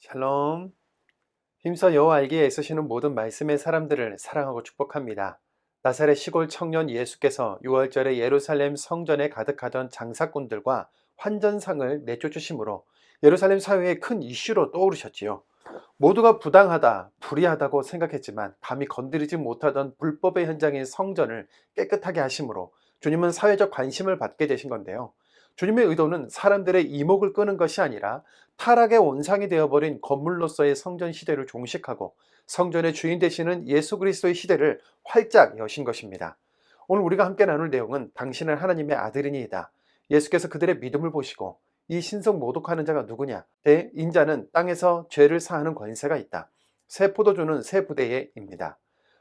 샬롬. 힘써 여호와 알기에 애쓰시는 모든 말씀의 사람들을 사랑하고 축복합니다. 나사렛 시골 청년 예수께서 6월절에 예루살렘 성전에 가득하던 장사꾼들과 환전상을 내쫓으심으로 예루살렘 사회의 큰 이슈로 떠오르셨지요. 모두가 부당하다, 불의하다고 생각했지만 감히 건드리지 못하던 불법의 현장인 성전을 깨끗하게 하심으로 주님은 사회적 관심을 받게 되신 건데요. 주님의 의도는 사람들의 이목을 끄는 것이 아니라 타락의 온상이 되어버린 건물로서의 성전 시대를 종식하고 성전의 주인 되시는 예수 그리스도의 시대를 활짝 여신 것입니다. 오늘 우리가 함께 나눌 내용은 당신은 하나님의 아들이니이다. 예수께서 그들의 믿음을 보시고 이 신성 모독하는 자가 누구냐? 대 인자는 땅에서 죄를 사하는 권세가 있다. 새 포도주는 새 부대에입니다.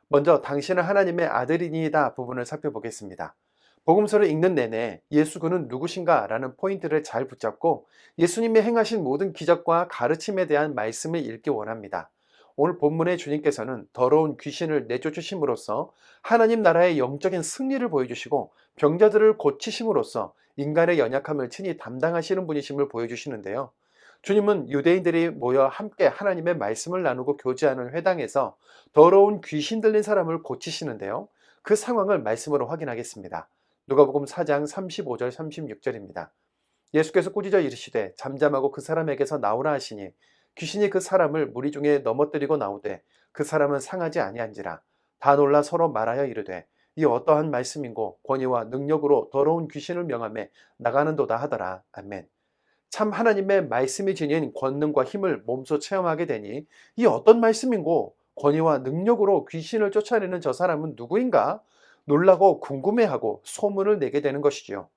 먼저 당신은 하나님의 아들이니이다 부분을 살펴보겠습니다. 복음서를 읽는 내내 예수 그는 누구신가 라는 포인트를 잘 붙잡고 예수님이 행하신 모든 기적과 가르침에 대한 말씀을 읽기 원합니다. 오늘 본문의 주님께서는 더러운 귀신을 내쫓으심으로써 하나님 나라의 영적인 승리를 보여주시고 병자들을 고치심으로써 인간의 연약함을 친히 담당하시는 분이심을 보여주시는데요. 주님은 유대인들이 모여 함께 하나님의 말씀을 나누고 교제하는 회당에서 더러운 귀신 들린 사람을 고치시는데요. 그 상황을 말씀으로 확인하겠습니다. 누가복음 4장 35절 36절입니다. 예수께서 꾸짖어 이르시되 잠잠하고 그 사람에게서 나오라 하시니 귀신이 그 사람을 무리 중에 넘어뜨리고 나오되 그 사람은 상하지 아니한지라. 다 놀라 서로 말하여 이르되 이 어떠한 말씀인고 권위와 능력으로 더러운 귀신을 명하며 나가는도다 하더라. 아멘. 참 하나님의 말씀이 지닌 권능과 힘을 몸소 체험하게 되니 이 어떤 말씀인고 권위와 능력으로 귀신을 쫓아내는 저 사람은 누구인가? 놀라고 궁금해하고 소문을 내게 되는 것이지요.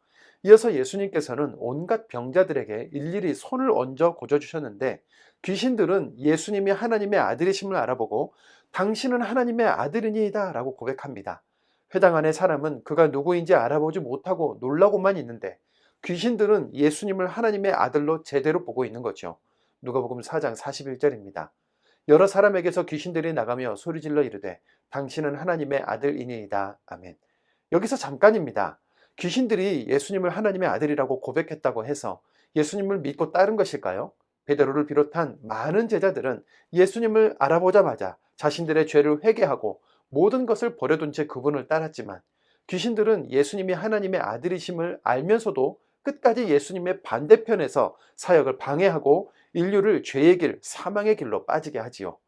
이어서 예수님께서는 온갖 병자들에게 일일이 손을 얹어 고쳐주셨는데 귀신들은 예수님이 하나님의 아들이심을 알아보고 당신은 하나님의 아들이니이다 라고 고백합니다. 회당 안의 사람은 그가 누구인지 알아보지 못하고 놀라고만 있는데 귀신들은 예수님을 하나님의 아들로 제대로 보고 있는 거죠. 누가복음 4장 41절입니다. 여러 사람에게서 귀신들이 나가며 소리질러 이르되 당신은 하나님의 아들이니이다. 아멘. 여기서 잠깐입니다. 귀신들이 예수님을 하나님의 아들이라고 고백했다고 해서 예수님을 믿고 따른 것일까요? 베드로를 비롯한 많은 제자들은 예수님을 알아보자마자 자신들의 죄를 회개하고 모든 것을 버려둔 채 그분을 따랐지만 귀신들은 예수님이 하나님의 아들이심을 알면서도 끝까지 예수님의 반대편에서 사역을 방해하고 인류를 죄의 길, 사망의 길로 빠지게 하지요.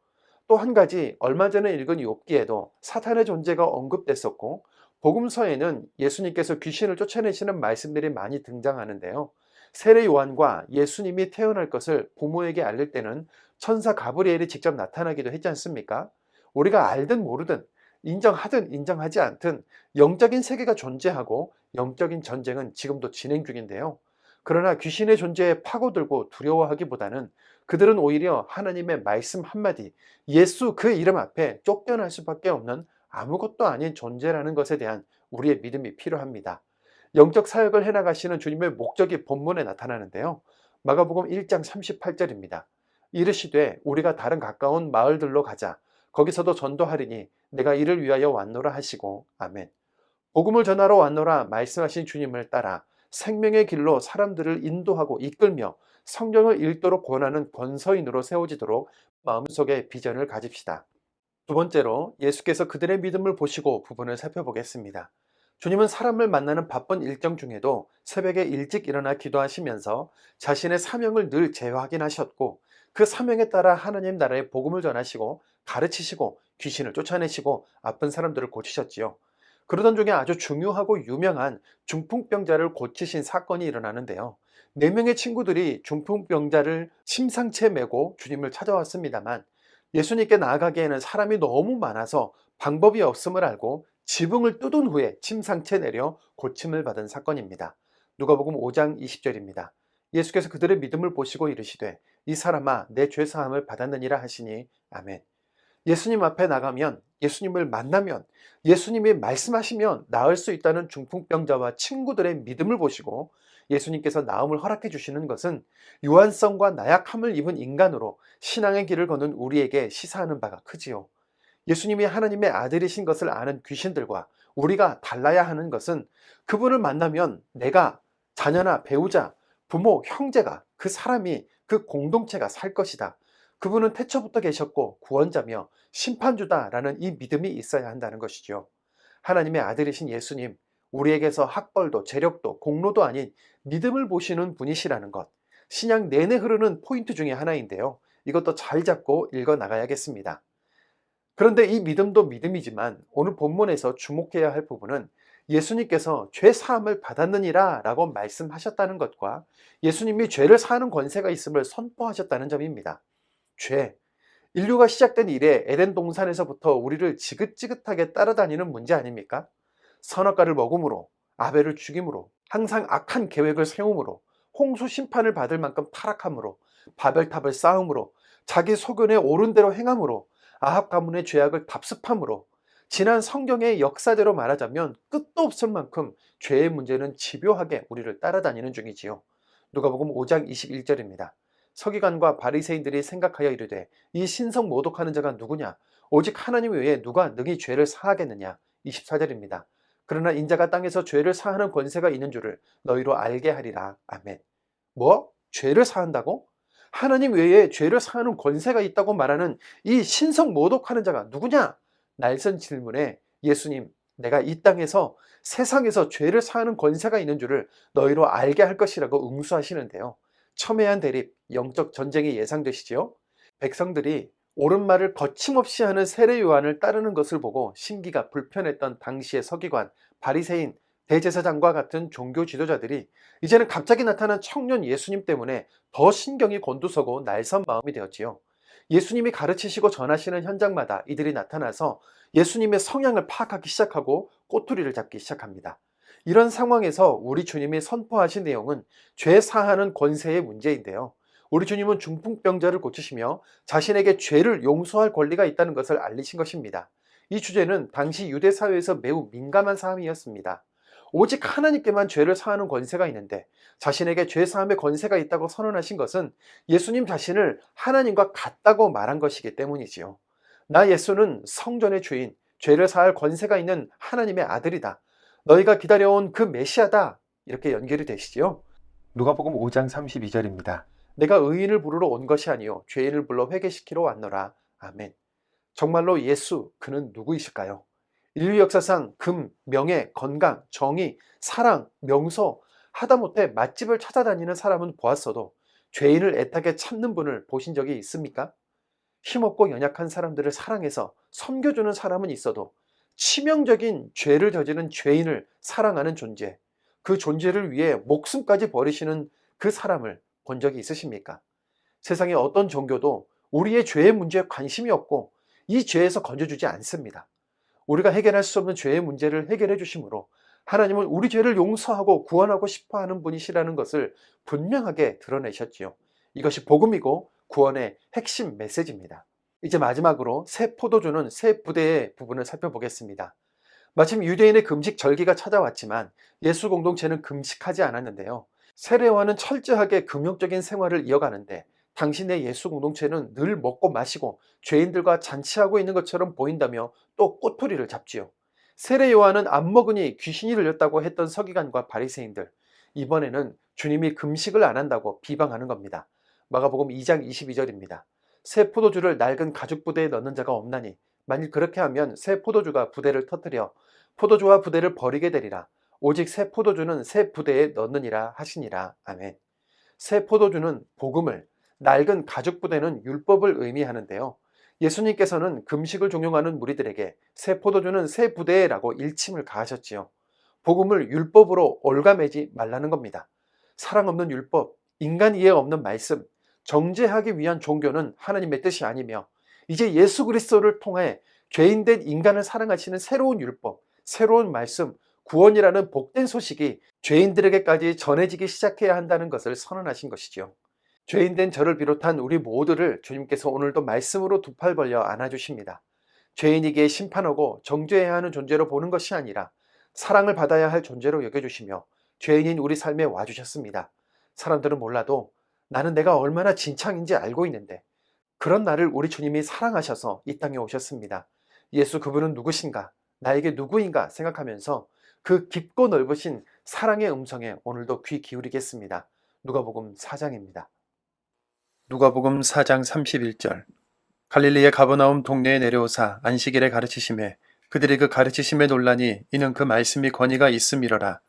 또 한 가지 얼마 전에 읽은 욥기에도 사탄의 존재가 언급됐었고 복음서에는 예수님께서 귀신을 쫓아내시는 말씀들이 많이 등장하는데요. 세례 요한과 예수님이 태어날 것을 부모에게 알릴 때는 천사 가브리엘이 직접 나타나기도 했지 않습니까? 우리가 알든 모르든 인정하든 인정하지 않든 영적인 세계가 존재하고 영적인 전쟁은 지금도 진행 중인데요. 그러나 귀신의 존재에 파고들고 두려워하기보다는 그들은 오히려 하나님의 말씀 한마디, 예수 그 이름 앞에 쫓겨날 수밖에 없는 아무것도 아닌 존재라는 것에 대한 우리의 믿음이 필요합니다. 영적 사역을 해나가시는 주님의 목적이 본문에 나타나는데요. 마가복음 1장 38절입니다. 이르시되 우리가 다른 가까운 마을들로 가자. 거기서도 전도하리니 내가 이를 위하여 왔노라 하시고 아멘. 복음을 전하러 왔노라 말씀하신 주님을 따라 생명의 길로 사람들을 인도하고 이끌며 성경을 읽도록 권하는 권서인으로 세워지도록 마음속에 비전을 가집시다. 두 번째로 예수께서 그들의 믿음을 보시고 부분을 살펴보겠습니다. 주님은 사람을 만나는 바쁜 일정 중에도 새벽에 일찍 일어나 기도하시면서 자신의 사명을 늘 재확인하셨고 그 사명에 따라 하나님 나라의 복음을 전하시고 가르치시고 귀신을 쫓아내시고 아픈 사람들을 고치셨지요. 그러던 중에 아주 중요하고 유명한 중풍병자를 고치신 사건이 일어나는데요. 4명의 친구들이 중풍병자를 심상채 메고 주님을 찾아왔습니다만 예수님께 나아가기에는 사람이 너무 많아서 방법이 없음을 알고 지붕을 뜯은 후에 침상채 내려 고침을 받은 사건입니다. 누가복음 5장 20절입니다. 예수께서 그들의 믿음을 보시고 이르시되 이 사람아 내 죄사함을 받았느니라 하시니 아멘. 예수님 앞에 나가면 예수님을 만나면 예수님이 말씀하시면 나을 수 있다는 중풍병자와 친구들의 믿음을 보시고 예수님께서 나음을 허락해 주시는 것은 유한성과 나약함을 입은 인간으로 신앙의 길을 걷는 우리에게 시사하는 바가 크지요. 예수님이 하나님의 아들이신 것을 아는 귀신들과 우리가 달라야 하는 것은 그분을 만나면 내가 자녀나 배우자, 부모, 형제가 그 사람이 그 공동체가 살 것이다. 그분은 태초부터 계셨고 구원자며 심판주다라는 이 믿음이 있어야 한다는 것이죠. 하나님의 아들이신 예수님, 우리에게서 학벌도 재력도 공로도 아닌 믿음을 보시는 분이시라는 것, 신약 내내 흐르는 포인트 중에 하나인데요. 이것도 잘 잡고 읽어 나가야겠습니다. 그런데 이 믿음도 믿음이지만 오늘 본문에서 주목해야 할 부분은 예수님께서 죄 사함을 받았느니라 라고 말씀하셨다는 것과 예수님이 죄를 사하는 권세가 있음을 선포하셨다는 점입니다. 죄, 인류가 시작된 이래 에덴 동산에서부터 우리를 지긋지긋하게 따라다니는 문제 아닙니까? 선악과를 먹음으로, 아벨을 죽임으로, 항상 악한 계획을 세움으로, 홍수 심판을 받을 만큼 타락함으로, 바벨탑을 쌓음으로, 자기 소견에 옳은 대로 행함으로, 아합 가문의 죄악을 답습함으로, 지난 성경의 역사대로 말하자면 끝도 없을 만큼 죄의 문제는 집요하게 우리를 따라다니는 중이지요. 누가복음 5장 21절입니다. 서기관과 바리새인들이 생각하여 이르되 이 신성 모독하는 자가 누구냐? 오직 하나님 외에 누가 능히 죄를 사하겠느냐? 24절입니다. 그러나 인자가 땅에서 죄를 사하는 권세가 있는 줄을 너희로 알게 하리라. 아멘. 뭐? 죄를 사한다고? 하나님 외에 죄를 사하는 권세가 있다고 말하는 이 신성 모독하는 자가 누구냐? 날선 질문에 예수님, 내가 이 땅에서 세상에서 죄를 사하는 권세가 있는 줄을 너희로 알게 할 것이라고 응수하시는데요. 첨예한 대립, 영적 전쟁이 예상되시지요? 백성들이 옳은 말을 거침없이 하는 세례 요한을 따르는 것을 보고 심기가 불편했던 당시의 서기관, 바리새인, 대제사장과 같은 종교 지도자들이 이제는 갑자기 나타난 청년 예수님 때문에 더 신경이 곤두서고 날선 마음이 되었지요. 예수님이 가르치시고 전하시는 현장마다 이들이 나타나서 예수님의 성향을 파악하기 시작하고 꼬투리를 잡기 시작합니다. 이런 상황에서 우리 주님이 선포하신 내용은 죄 사하는 권세의 문제인데요. 우리 주님은 중풍병자를 고치시며 자신에게 죄를 용서할 권리가 있다는 것을 알리신 것입니다. 이 주제는 당시 유대 사회에서 매우 민감한 사항이었습니다. 오직 하나님께만 죄를 사하는 권세가 있는데 자신에게 죄 사함의 권세가 있다고 선언하신 것은 예수님 자신을 하나님과 같다고 말한 것이기 때문이지요. 나 예수는 성전의 주인, 죄를 사할 권세가 있는 하나님의 아들이다. 너희가 기다려온 그 메시아다. 이렇게 연결이 되시지요. 누가복음 5장 32절입니다. 내가 의인을 부르러 온 것이 아니요 죄인을 불러 회개시키러 왔노라. 아멘. 정말로 예수, 그는 누구이실까요? 인류 역사상 금, 명예, 건강, 정의, 사랑, 명소, 하다못해 맛집을 찾아다니는 사람은 보았어도 죄인을 애타게 찾는 분을 보신 적이 있습니까? 힘없고 연약한 사람들을 사랑해서 섬겨주는 사람은 있어도 치명적인 죄를 저지른 죄인을 사랑하는 존재, 그 존재를 위해 목숨까지 버리시는 그 사람을 본 적이 있으십니까? 세상의 어떤 종교도 우리의 죄의 문제에 관심이 없고 이 죄에서 건져주지 않습니다. 우리가 해결할 수 없는 죄의 문제를 해결해 주심으로 하나님은 우리 죄를 용서하고 구원하고 싶어 하는 분이시라는 것을 분명하게 드러내셨지요. 이것이 복음이고 구원의 핵심 메시지입니다. 이제 마지막으로 새 포도주는 새 부대의 부분을 살펴보겠습니다. 마침 유대인의 금식 절기가 찾아왔지만 예수 공동체는 금식하지 않았는데요. 세례와는 철저하게 금욕적인 생활을 이어가는데 당신의 예수 공동체는 늘 먹고 마시고 죄인들과 잔치하고 있는 것처럼 보인다며 또 꼬투리를 잡지요. 세례 요한은 안 먹으니 귀신이 들렸다고 했던 서기관과 바리새인들, 이번에는 주님이 금식을 안 한다고 비방하는 겁니다. 마가복음 2장 22절입니다. 새 포도주를 낡은 가죽 부대에 넣는 자가 없나니 만일 그렇게 하면 새 포도주가 부대를 터뜨려 포도주와 부대를 버리게 되리라. 오직 새 포도주는 새 부대에 넣느니라 하시니라. 아멘. 새 포도주는 복음을, 낡은 가죽 부대는 율법을 의미하는데요. 예수님께서는 금식을 종용하는 무리들에게 새 포도주는 새 부대라고 일침을 가하셨지요. 복음을 율법으로 올가매지 말라는 겁니다. 사랑 없는 율법, 인간 이해 없는 말씀, 정죄하기 위한 종교는 하나님의 뜻이 아니며 이제 예수 그리스도를 통해 죄인된 인간을 사랑하시는 새로운 율법, 새로운 말씀, 구원이라는 복된 소식이 죄인들에게까지 전해지기 시작해야 한다는 것을 선언하신 것이지요. 죄인된 저를 비롯한 우리 모두를 주님께서 오늘도 말씀으로 두 팔 벌려 안아주십니다. 죄인이기에 심판하고 정죄해야 하는 존재로 보는 것이 아니라 사랑을 받아야 할 존재로 여겨주시며 죄인인 우리 삶에 와주셨습니다. 사람들은 몰라도 나는 내가 얼마나 진창인지 알고 있는데 그런 나를 우리 주님이 사랑하셔서 이 땅에 오셨습니다. 예수 그분은 누구신가? 나에게 누구인가 생각하면서 그 깊고 넓으신 사랑의 음성에 오늘도 귀 기울이겠습니다. 누가복음 4장입니다. 누가복음 4장 31절. 갈릴리의 가버나움 동네에 내려오사 안식일에 가르치심에 그들이 그 가르치심에 놀라니 이는 그 말씀이 권위가 있음이러라.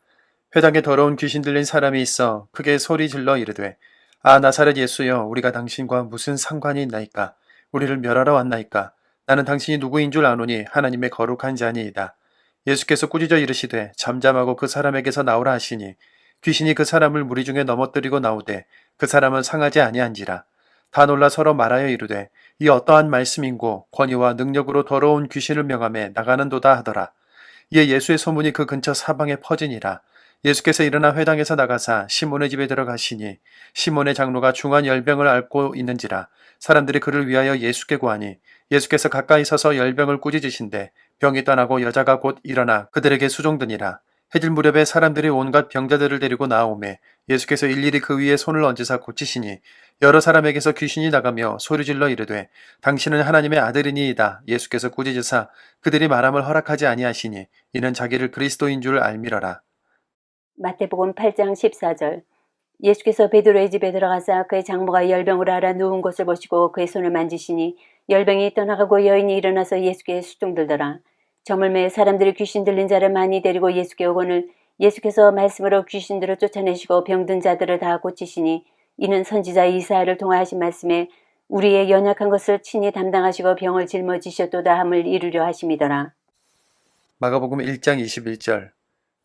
회당에 더러운 귀신 들린 사람이 있어 크게 소리 질러 이르되 아 나사렛 예수여 우리가 당신과 무슨 상관이 있나이까 우리를 멸하러 왔나이까 나는 당신이 누구인 줄 아노니 하나님의 거룩한 자니이다. 예수께서 꾸짖어 이르시되 잠잠하고 그 사람에게서 나오라 하시니 귀신이 그 사람을 무리 중에 넘어뜨리고 나오되 그 사람은 상하지 아니한지라. 다 놀라 서로 말하여 이르되 이 어떠한 말씀인고 권위와 능력으로 더러운 귀신을 명함에 나가는도다 하더라. 이에 예수의 소문이 그 근처 사방에 퍼지니라. 예수께서 일어나 회당에서 나가사 시몬의 집에 들어가시니 시몬의 장로가 중한 열병을 앓고 있는지라. 사람들이 그를 위하여 예수께 구하니 예수께서 가까이 서서 열병을 꾸짖으신데 병이 떠나고 여자가 곧 일어나 그들에게 수종드니라. 해질 무렵에 사람들이 온갖 병자들을 데리고 나아오매 예수께서 일일이 그 위에 손을 얹으사 고치시니 여러 사람에게서 귀신이 나가며 소리질러 이르되 당신은 하나님의 아들이니이다. 예수께서 꾸짖으사 그들이 말함을 허락하지 아니하시니 이는 자기를 그리스도인 줄 알미러라. 마태복음 8장 14절. 예수께서 베드로의 집에 들어가사 그의 장모가 열병으로 앓아 누운 것을 보시고 그의 손을 만지시니 열병이 떠나가고 여인이 일어나서 예수께 수종들더라. 저물매 사람들이 귀신 들린 자를 많이 데리고 예수께 오거늘 예수께서 말씀으로 귀신들을 쫓아내시고 병든 자들을 다 고치시니 이는 선지자 이사야를 통하신 말씀에 우리의 연약한 것을 친히 담당하시고 병을 짊어지셨도다 함을 이루려 하심이더라. 마가복음 1장 21절.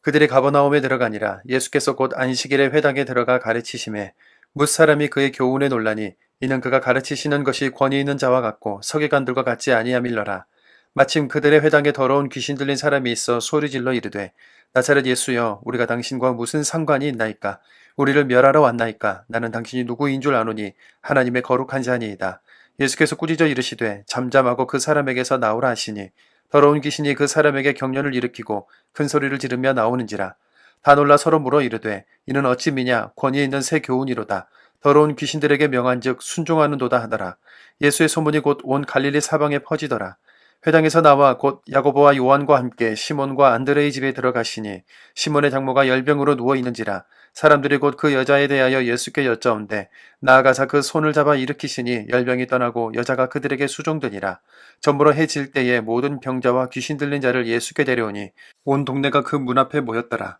그들이 가버나움에 들어가니라. 예수께서 곧 안식일에 회당에 들어가 가르치심에 뭇 사람이 그의 교훈에 놀라니 이는 그가 가르치시는 것이 권위 있는 자와 같고 서기관들과 같지 아니함일러라. 마침 그들의 회당에 더러운 귀신 들린 사람이 있어 소리질러 이르되 나사렛 예수여 우리가 당신과 무슨 상관이 있나이까 우리를 멸하러 왔나이까 나는 당신이 누구인 줄 아노니 하나님의 거룩한 자니이다. 예수께서 꾸짖어 이르시되 잠잠하고 그 사람에게서 나오라 하시니 더러운 귀신이 그 사람에게 경련을 일으키고 큰 소리를 지르며 나오는지라. 다 놀라 서로 물어 이르되 이는 어찌 미냐 권위 있는 새 교훈이로다. 더러운 귀신들에게 명한즉 순종하는도다 하더라. 예수의 소문이 곧 온 갈릴리 사방에 퍼지더라. 회당에서 나와 곧 야고보와 요한과 함께 시몬과 안드레의 집에 들어가시니 시몬의 장모가 열병으로 누워 있는지라. 사람들이 곧 그 여자에 대하여 예수께 여짜온대 나아가사 그 손을 잡아 일으키시니 열병이 떠나고 여자가 그들에게 수종되니라. 저물어 해질 때에 모든 병자와 귀신 들린 자를 예수께 데려오니 온 동네가 그 문 앞에 모였더라.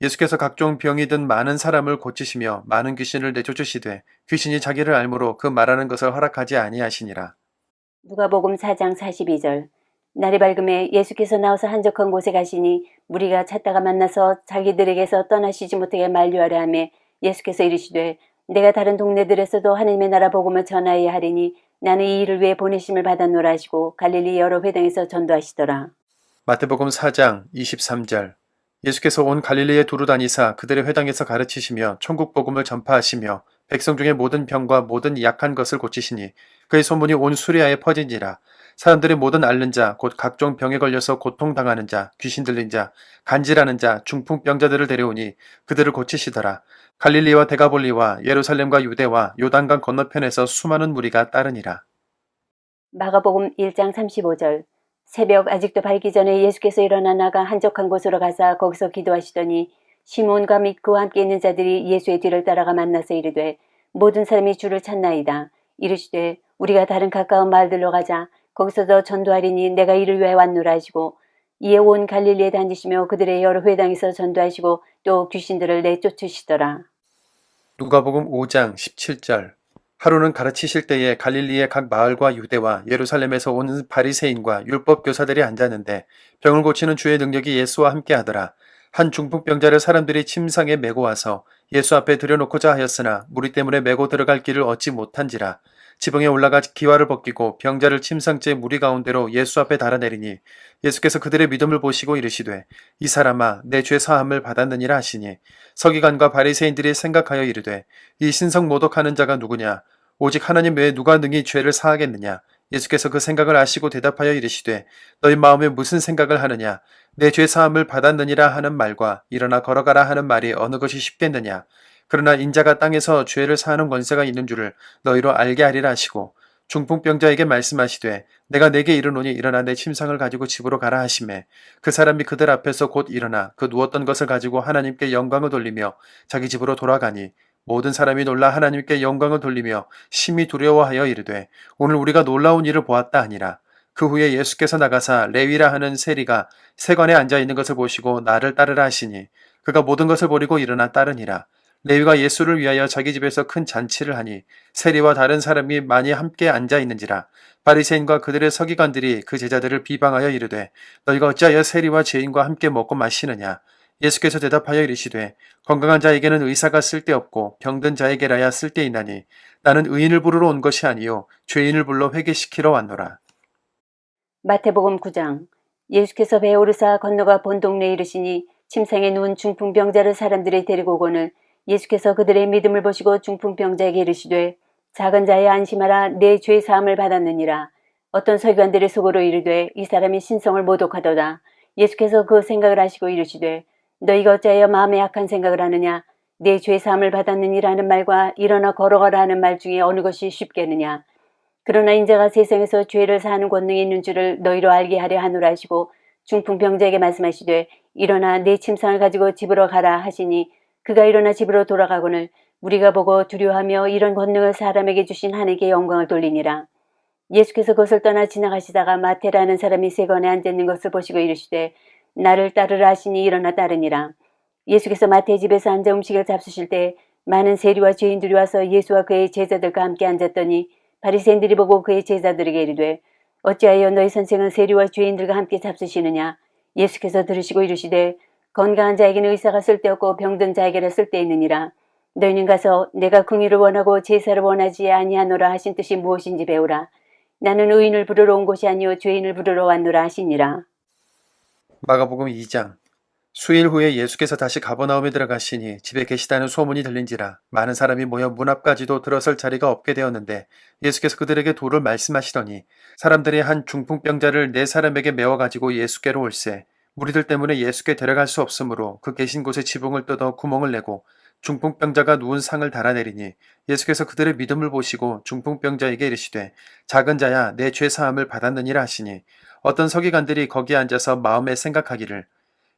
예수께서 각종 병이 든 많은 사람을 고치시며 많은 귀신을 내쫓으시되 귀신이 자기를 알므로 그 말하는 것을 허락하지 아니하시니라. 누가복음 4장 42절. 날이 밝음에 예수께서 나와서 한적한 곳에 가시니 무리가 찾다가 만나서 자기들에게서 떠나시지 못하게 만류하려 하며 예수께서 이르시되 내가 다른 동네들에서도 하나님의 나라 복음을 전하여야 하리니 나는 이 일을 위해 보내심을 받았노라 하시고 갈릴리 여러 회당에서 전도하시더라. 마태복음 4장 23절. 예수께서 온 갈릴리에 두루 다니사 그들의 회당에서 가르치시며 천국 복음을 전파하시며 백성 중에 모든 병과 모든 약한 것을 고치시니 그의 소문이 온 수리아에 퍼진지라. 사람들이 모든 앓는 자, 곧 각종 병에 걸려서 고통당하는 자, 귀신 들린 자, 간질하는 자, 중풍병자들을 데려오니 그들을 고치시더라. 갈릴리와 데가볼리와 예루살렘과 유대와 요단강 건너편에서 수많은 무리가 따르니라. 마가복음 1장 35절. 새벽 아직도 밝기 전에 예수께서 일어나 나가 한적한 곳으로 가사 거기서 기도하시더니 시몬과 및 그와 함께 있는 자들이 예수의 뒤를 따라가 만나서 이르되 모든 사람이 주를 찾나이다. 이르시되 우리가 다른 가까운 마을들로 가자. 거기서도 전도하리니 내가 이를 위해 왔노라 하시고 이에 온 갈릴리에 다니시며 그들의 여러 회당에서 전도하시고 또 귀신들을 내쫓으시더라. 누가복음 5장 17절. 하루는 가르치실 때에 갈릴리의 각 마을과 유대와 예루살렘에서 온 바리새인과 율법 교사들이 앉았는데 병을 고치는 주의 능력이 예수와 함께 하더라. 한 중풍병자를 사람들이 침상에 메고 와서 예수 앞에 들여놓고자 하였으나 무리 때문에 메고 들어갈 길을 얻지 못한지라. 지붕에 올라가 기와를 벗기고 병자를 침상째 무리 가운데로 예수 앞에 달아내리니 예수께서 그들의 믿음을 보시고 이르시되 이 사람아 내 죄 사함을 받았느니라 하시니 서기관과 바리새인들이 생각하여 이르되 이 신성 모독하는 자가 누구냐 오직 하나님 외에 누가 능히 죄를 사하겠느냐. 예수께서 그 생각을 아시고 대답하여 이르시되 너희 마음에 무슨 생각을 하느냐. 내 죄 사함을 받았느니라 하는 말과 일어나 걸어가라 하는 말이 어느 것이 쉽겠느냐. 그러나 인자가 땅에서 죄를 사하는 권세가 있는 줄을 너희로 알게 하리라 하시고 중풍병자에게 말씀하시되 내가 내게 이르노니 일어나 내 침상을 가지고 집으로 가라 하시매 그 사람이 그들 앞에서 곧 일어나 그 누웠던 것을 가지고 하나님께 영광을 돌리며 자기 집으로 돌아가니 모든 사람이 놀라 하나님께 영광을 돌리며 심히 두려워하여 이르되 오늘 우리가 놀라운 일을 보았다 하니라. 그 후에 예수께서 나가사 레위라 하는 세리가 세관에 앉아 있는 것을 보시고 나를 따르라 하시니 그가 모든 것을 버리고 일어나 따르니라. 레위가 예수를 위하여 자기 집에서 큰 잔치를 하니 세리와 다른 사람이 많이 함께 앉아 있는지라. 바리새인과 그들의 서기관들이 그 제자들을 비방하여 이르되 너희가 어찌하여 세리와 죄인과 함께 먹고 마시느냐. 예수께서 대답하여 이르시되 건강한 자에게는 의사가 쓸데없고 병든 자에게라야 쓸데있나니 나는 의인을 부르러 온 것이 아니요 죄인을 불러 회개시키러 왔노라. 마태복음 9장. 예수께서 배에 오르사 건너가 본 동네에 이르시니 침상에 누운 중풍병자를 사람들이 데리고 오거늘 예수께서 그들의 믿음을 보시고 중풍병자에게 이르시되 작은 자야 안심하라 내 죄 사함을 받았느니라. 어떤 서기관들의 속으로 이르되 이 사람이 신성을 모독하도다. 예수께서 그 생각을 하시고 이르시되 너희가 어찌하여 마음에 악한 생각을 하느냐. 내 죄 사함을 받았느니라는 말과 일어나 걸어가라 하는 말 중에 어느 것이 쉽겠느냐. 그러나 인자가 세상에서 죄를 사하는 권능이 있는 줄을 너희로 알게 하려 하노라 하시고 중풍병자에게 말씀하시되 일어나 내 침상을 가지고 집으로 가라 하시니 그가 일어나 집으로 돌아가거늘 무리가 보고 두려워하며 이런 권능을 사람에게 주신 하나님께 영광을 돌리니라. 예수께서 그것을 떠나 지나가시다가 마태라는 사람이 세관에 앉아있는 것을 보시고 이르시되 나를 따르라 하시니 일어나 따르니라. 예수께서 마태의 집에서 앉아 음식을 잡수실 때 많은 세리와 죄인들이 와서 예수와 그의 제자들과 함께 앉았더니 바리새인들이 보고 그의 제자들에게 이르되 어찌하여 너희 선생은 세리와 죄인들과 함께 잡수시느냐. 예수께서 들으시고 이르시되 건강한 자에게는 의사가 쓸데없고 병든 자에게는 쓸데있느니라. 너희는 가서 내가 긍휼을 원하고 제사를 원하지 아니하노라 하신 뜻이 무엇인지 배우라. 나는 의인을 부르러 온 것이 아니요 죄인을 부르러 왔노라 하시니라. 마가복음 2장. 수일 후에 예수께서 다시 가버나움에 들어가시니 집에 계시다는 소문이 들린지라 많은 사람이 모여 문 앞까지도 들어설 자리가 없게 되었는데 예수께서 그들에게 도를 말씀하시더니 사람들이 한 중풍병자를 네 사람에게 메워가지고 예수께로 올세 무리들 때문에 예수께 데려갈 수 없으므로 그 계신 곳에 지붕을 뜯어 구멍을 내고 중풍병자가 누운 상을 달아내리니 예수께서 그들의 믿음을 보시고 중풍병자에게 이르시되 작은 자야 내 죄 사함을 받았느니라 하시니 어떤 서기관들이 거기에 앉아서 마음에 생각하기를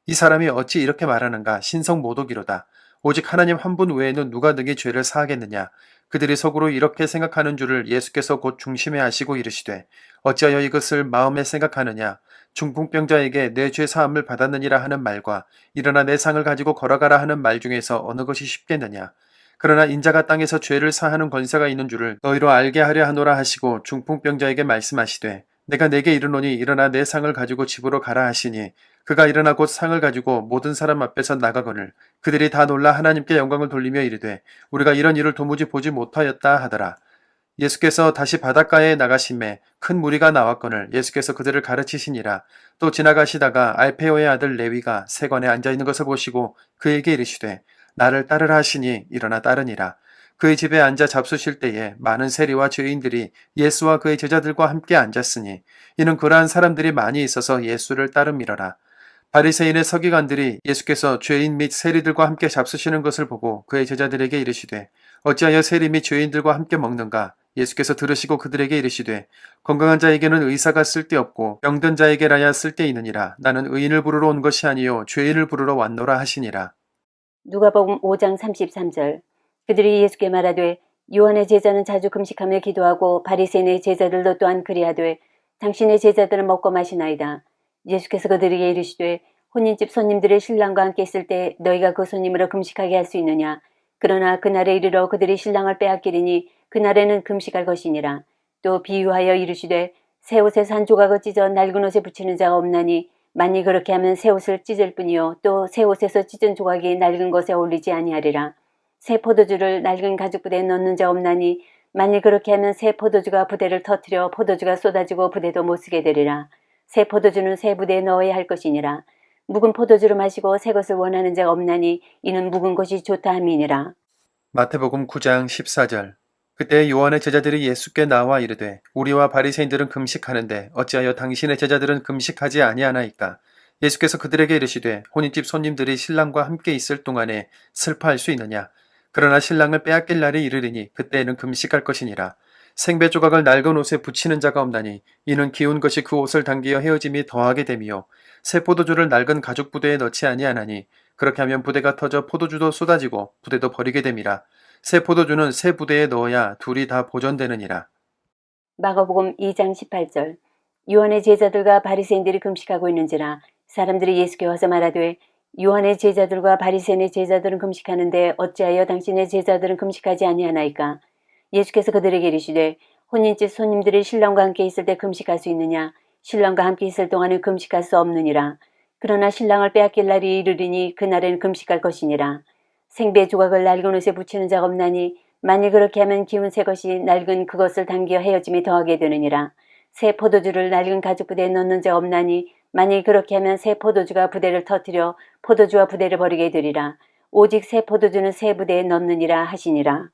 이 사람이 어찌 이렇게 말하는가 신성 모독이로다. 오직 하나님 한 분 외에는 누가 능히 죄를 사하겠느냐. 그들이 속으로 이렇게 생각하는 줄을 예수께서 곧 중심에 아시고 이르시되 어찌하여 이것을 마음에 생각하느냐. 중풍병자에게 내 죄 사함을 받았느니라 하는 말과 일어나 내 상을 가지고 걸어가라 하는 말 중에서 어느 것이 쉽겠느냐. 그러나 인자가 땅에서 죄를 사하는 권세가 있는 줄을 너희로 알게 하려 하노라 하시고 중풍병자에게 말씀하시되 내가 내게 이르노니 일어나 내 상을 가지고 집으로 가라 하시니 그가 일어나 곧 상을 가지고 모든 사람 앞에서 나가거늘 그들이 다 놀라 하나님께 영광을 돌리며 이르되 우리가 이런 일을 도무지 보지 못하였다 하더라. 예수께서 다시 바닷가에 나가심에 큰 무리가 나왔거늘 예수께서 그들을 가르치시니라. 또 지나가시다가 알페오의 아들 레위가 세관에 앉아있는 것을 보시고 그에게 이르시되 나를 따르라 하시니 일어나 따르니라. 그의 집에 앉아 잡수실 때에 많은 세리와 죄인들이 예수와 그의 제자들과 함께 앉았으니 이는 그러한 사람들이 많이 있어서 예수를 따름이러라. 바리새인의 서기관들이 예수께서 죄인 및 세리들과 함께 잡수시는 것을 보고 그의 제자들에게 이르시되 어찌하여 세리 및 죄인들과 함께 먹는가. 예수께서 들으시고 그들에게 이르시되 건강한 자에게는 의사가 쓸데없고 병든 자에게라야 쓸데있느니라. 나는 의인을 부르러 온 것이 아니요 죄인을 부르러 왔노라 하시니라. 누가복음 5장 33절. 그들이 예수께 말하되 요한의 제자는 자주 금식하며 기도하고 바리새인의 제자들도 또한 그리하되 당신의 제자들은 먹고 마시나이다. 예수께서 그들에게 이르시되 혼인집 손님들의 신랑과 함께 있을 때 너희가 그 손님으로 금식하게 할 수 있느냐. 그러나 그날에 이르러 그들이 신랑을 빼앗기리니 그날에는 금식할 것이니라. 또 비유하여 이르시되 새 옷에서 한 조각을 찢어 낡은 옷에 붙이는 자가 없나니 만일 그렇게 하면 새 옷을 찢을 뿐이요 또 새 옷에서 찢은 조각이 낡은 것에 어울리지 아니하리라. 새 포도주를 낡은 가죽 부대에 넣는 자 없나니 만일 그렇게 하면 새 포도주가 부대를 터뜨려 포도주가 쏟아지고 부대도 못 쓰게 되리라. 새 포도주는 새 부대에 넣어야 할 것이니라. 묵은 포도주를 마시고 새 것을 원하는 자가 없나니 이는 묵은 것이 좋다 함이니라. 마태복음 9장 14절. 그때 요한의 제자들이 예수께 나와 이르되 우리와 바리새인들은 금식하는데 어찌하여 당신의 제자들은 금식하지 아니하나이까. 예수께서 그들에게 이르시되 혼인집 손님들이 신랑과 함께 있을 동안에 슬퍼할 수 있느냐. 그러나 신랑을 빼앗길 날이 이르리니 그때에는 금식할 것이니라. 생배 조각을 낡은 옷에 붙이는 자가 없나니 이는 기운 것이 그 옷을 당기어 헤어짐이 더하게 됨이요 새 포도주를 낡은 가죽 부대에 넣지 아니하나니 그렇게 하면 부대가 터져 포도주도 쏟아지고 부대도 버리게 됨이라. 새 포도주는 새 부대에 넣어야 둘이 다 보존되느니라. 마가복음 2장 18절. 요한의 제자들과 바리새인들이 금식하고 있는지라 사람들이 예수께 와서 말하되 요한의 제자들과 바리새인의 제자들은 금식하는데 어찌하여 당신의 제자들은 금식하지 아니하나이까? 예수께서 그들에게 이르시되 혼인집 손님들이 신랑과 함께 있을 때 금식할 수 있느냐? 신랑과 함께 있을 동안은 금식할 수 없느니라. 그러나 신랑을 빼앗길 날이 이르리니 그날에는 금식할 것이니라. 생배 조각을 낡은 옷에 붙이는 자가 없나니 만일 그렇게 하면 기운 새 것이 낡은 그것을 당겨 헤어짐이 더하게 되느니라. 새 포도주를 낡은 가죽 부대에 넣는 자가 없나니 만일 그렇게 하면 새 포도주가 부대를 터뜨려 포도주와 부대를 버리게 되리라. 오직 새 포도주는 새 부대에 넣느니라 하시니라.